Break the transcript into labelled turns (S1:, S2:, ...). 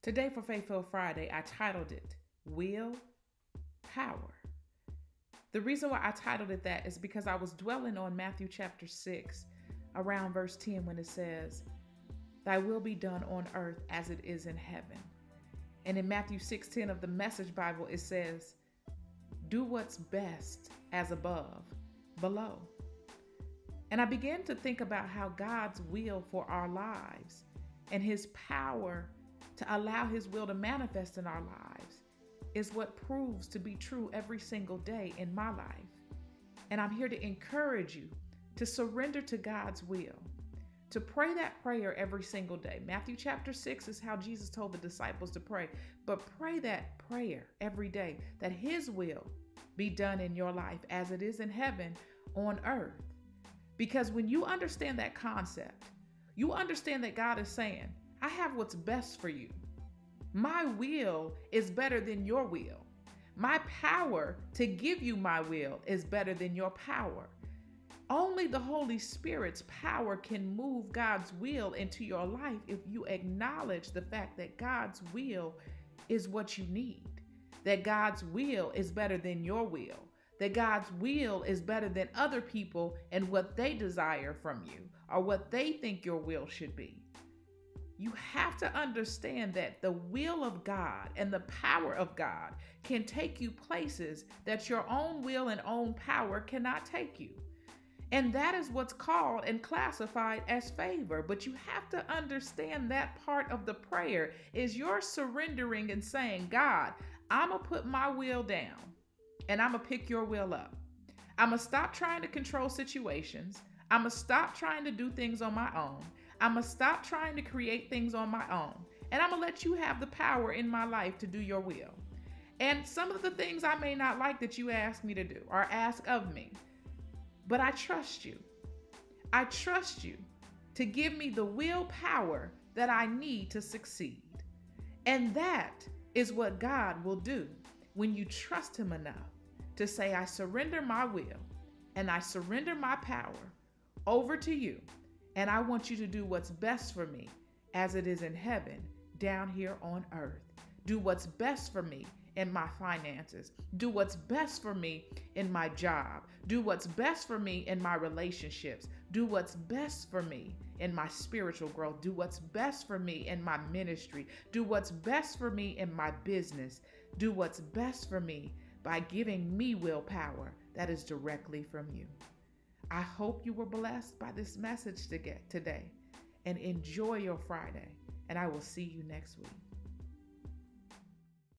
S1: Today for Faith-Filled Friday, I titled it Will Power. The reason why I titled it that is because I was dwelling on Matthew chapter 6, around verse 10, when it says, "Thy will be done on earth as it is in heaven." And in Matthew 6:10 of the Message Bible, it says, "Do what's best as above, below." And I began to think about how God's will for our lives and his power to allow his will to manifest in our lives is what proves to be true every single day in my life. And I'm here to encourage you to surrender to God's will, to pray that prayer every single day. Matthew chapter 6 is how Jesus told the disciples to pray, but pray that prayer every day, that his will be done in your life as it is in heaven on earth. Because when you understand that concept, you understand that God is saying, I have what's best for you. My will is better than your will. My power to give you my will is better than your power. Only the Holy Spirit's power can move God's will into your life if you acknowledge the fact that God's will is what you need, that God's will is better than your will, that God's will is better than other people and what they desire from you or what they think your will should be. You have to understand that the will of God and the power of God can take you places that your own will and own power cannot take you. And that is what's called and classified as favor. But you have to understand that part of the prayer is you're surrendering and saying, God, I'm going to put my will down and I'm going to pick your will up. I'm going to stop trying to control situations. I'm going to stop trying to do things on my own. I'm going to stop trying to create things on my own. And I'm going to let you have the power in my life to do your will. And some of the things I may not like that you ask me to do or ask of me, but I trust you. I trust you to give me the willpower that I need to succeed. And that is what God will do when you trust him enough to say, I surrender my will and I surrender my power over to you. And I want you to do what's best for me as it is in heaven, down here on earth. Do what's best for me in my finances. Do what's best for me in my job. Do what's best for me in my relationships. Do what's best for me in my spiritual growth. Do what's best for me in my ministry. Do what's best for me in my business. Do what's best for me by giving me willpower that is directly from you. I hope you were blessed by this message today and enjoy your Friday. And I will see you next week.